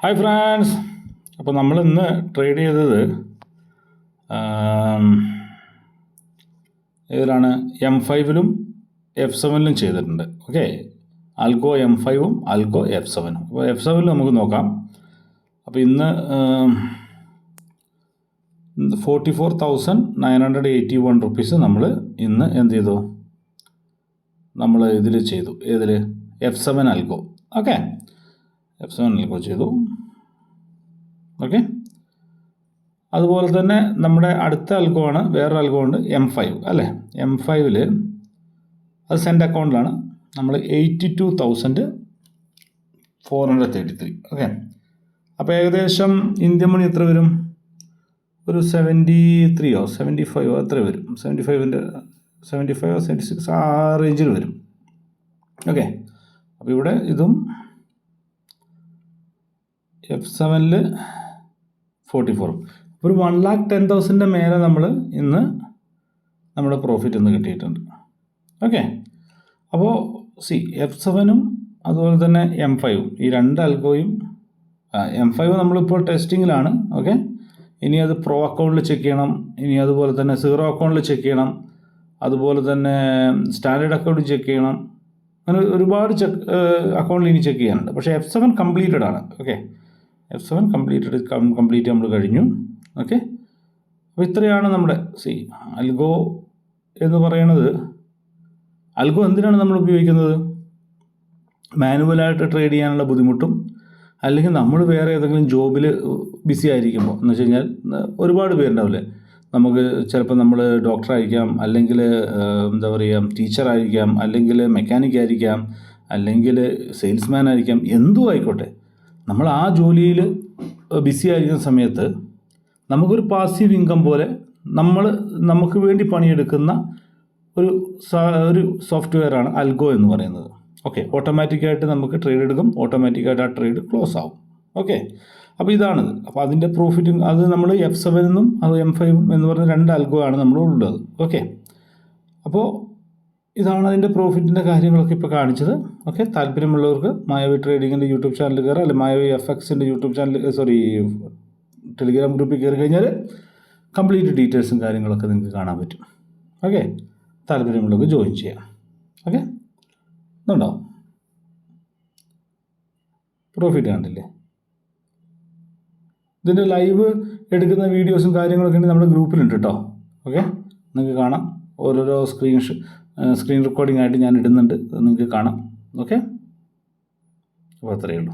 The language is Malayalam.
ഹായ് ഫ്രണ്ട്സ്, അപ്പോൾ നമ്മൾ ഇന്ന് ട്രേഡ് ചെയ്തത് ഇതിലാണ് M5-ലും F7-ലും ചെയ്തിട്ടുണ്ട്. ഓക്കെ, ആൽഗോ M5-ഉം ആൽഗോ F7-ഉം. അപ്പോൾ F7-ൽ നമുക്ക് നോക്കാം. അപ്പോൾ ഇന്ന് 44,981 റുപ്പീസ് നമ്മൾ ഇന്ന് എന്ത് ചെയ്തു, നമ്മൾ ഇതിൽ ചെയ്തു. ഏതിൽ? F7 algo. Okay, F7 algo ചെയ്തു. ഓക്കെ, അതുപോലെ തന്നെ നമ്മുടെ അടുത്ത ആൽഗോ ആണ്, വേറൊരു ആൽഗോ ഉണ്ട് M5 അല്ലേ. M5-ൽ അത് സെൻഡ് അക്കൗണ്ടിലാണ്. നമ്മൾ 82,433. ഓക്കെ, അപ്പോൾ ഏകദേശം ഇന്ത്യൻ മണി എത്ര വരും? ഒരു 73 75 എത്ര വരും? 76 ആ റേഞ്ചിൽ വരും. ഓക്കെ, അപ്പോൾ ഇവിടെ ഇതും F7-ൽ 44. ഒരു 1,10,000 മേലെ നമ്മൾ ഇന്ന് നമ്മുടെ പ്രോഫിറ്റ് ഇന്ന് കിട്ടിയിട്ടുണ്ട്. ഓക്കെ, അപ്പോൾ F7-ഉം അതുപോലെ തന്നെ M5-ഉം ഈ രണ്ട് ആൽഗോയും, M5 നമ്മളിപ്പോൾ ടെസ്റ്റിങ്ങിലാണ്. ഓക്കെ, ഇനി അത് പ്രോ അക്കൗണ്ടിൽ ചെക്ക് ചെയ്യണം, ഇനി അതുപോലെ തന്നെ സീറോ അക്കൗണ്ടിൽ ചെക്ക് ചെയ്യണം, അതുപോലെ തന്നെ സ്റ്റാൻഡേർഡ് അക്കൗണ്ടിൽ ചെക്ക് ചെയ്യണം. അങ്ങനെ ഒരുപാട് അക്കൗണ്ടിൽ ഇനി ചെക്ക് ചെയ്യാനുണ്ട്. പക്ഷേ F7 കംപ്ലീറ്റഡ് ആണ്. ഓക്കെ, F7 കംപ്ലീറ്റ് നമ്മൾ കഴിഞ്ഞു. ഓക്കെ, അപ്പോൾ ഇത്രയാണ് നമ്മുടെ ആൽഗോ എന്ന് പറയുന്നത്. ആൽഗോ എന്തിനാണ് നമ്മൾ ഉപയോഗിക്കുന്നത്? മാനുവലായിട്ട് ട്രേഡ് ചെയ്യാനുള്ള ബുദ്ധിമുട്ടും, അല്ലെങ്കിൽ നമ്മൾ വേറെ ഏതെങ്കിലും ജോബിൽ ബിസി ആയിരിക്കുമ്പോൾ എന്ന് വെച്ച് കഴിഞ്ഞാൽ ഒരുപാട് പേരുണ്ടാവില്ലേ. നമുക്ക് ചിലപ്പോൾ നമ്മൾ ഡോക്ടറായിരിക്കാം, അല്ലെങ്കിൽ എന്താ പറയുക ടീച്ചറായിരിക്കാം, അല്ലെങ്കിൽ മെക്കാനിക് ആയിരിക്കാം, അല്ലെങ്കിൽ സെയിൽസ്മാൻ ആയിരിക്കാം, എന്തും ആയിക്കോട്ടെ. നമ്മൾ ആ ജോലിയിൽ ബിസി ആയിരിക്കുന്ന സമയത്ത് നമുക്കൊരു പാസീവ് ഇൻകം പോലെ നമുക്ക് വേണ്ടി പണിയെടുക്കുന്ന ഒരു സോഫ്റ്റ്വെയറാണ് ആൽഗോ എന്ന് പറയുന്നത്. ഓക്കെ, ഓട്ടോമാറ്റിക്കായിട്ട് നമുക്ക് ട്രേഡ് എടുക്കും, ഓട്ടോമാറ്റിക്കായിട്ട് ആ ട്രേഡ് ക്ലോസ് ആവും. ഓക്കെ, അപ്പോൾ ഇതാണിത്. അപ്പോൾ അതിൻ്റെ പ്രോഫിറ്റും അത് നമ്മൾ F7-നും അത് M5-ഉം എന്ന് പറയുന്ന രണ്ട് ആൽഗോ ആണ് നമ്മളുള്ളത്. ഓക്കെ, അപ്പോൾ ഇതാണ് അതിൻ്റെ പ്രോഫിറ്റിൻ്റെ കാര്യങ്ങളൊക്കെ ഇപ്പോൾ കാണിച്ചത്. ഓക്കെ, താല്പര്യമുള്ളവർക്ക് മായവി ട്രേഡിങ്ങിൻ്റെ യൂട്യൂബ് ചാനൽ കയറുക, അല്ലെങ്കിൽ മായവി FX-ൻ്റെ യൂട്യൂബ് ചാനൽ ടെലിഗ്രാം ഗ്രൂപ്പിൽ കയറി കഴിഞ്ഞാൽ കംപ്ലീറ്റ് ഡീറ്റെയിൽസും കാര്യങ്ങളൊക്കെ നിങ്ങൾക്ക് കാണാൻ പറ്റും. ഓക്കെ, താല്പര്യമുള്ളവർക്ക് ജോയിൻ ചെയ്യാം. ഓക്കെ, ഇതുണ്ടോ പ്രോഫിറ്റ് കണ്ടില്ലേ? ഇതിൻ്റെ ലൈവ് എടുക്കുന്ന വീഡിയോസും കാര്യങ്ങളൊക്കെ ഉണ്ടെങ്കിൽ നമ്മുടെ ഗ്രൂപ്പിലുണ്ട് കേട്ടോ. ഓക്കെ, നിങ്ങൾക്ക് കാണാം. ഓരോരോ സ്ക്രീൻ റെക്കോർഡിംഗ് ആയിട്ട് ഞാൻ ഇടുന്നുണ്ട്, നിങ്ങൾക്ക് കാണാം. ഓക്കെ, അപ്പോൾ അത്രയേ ഉള്ളൂ.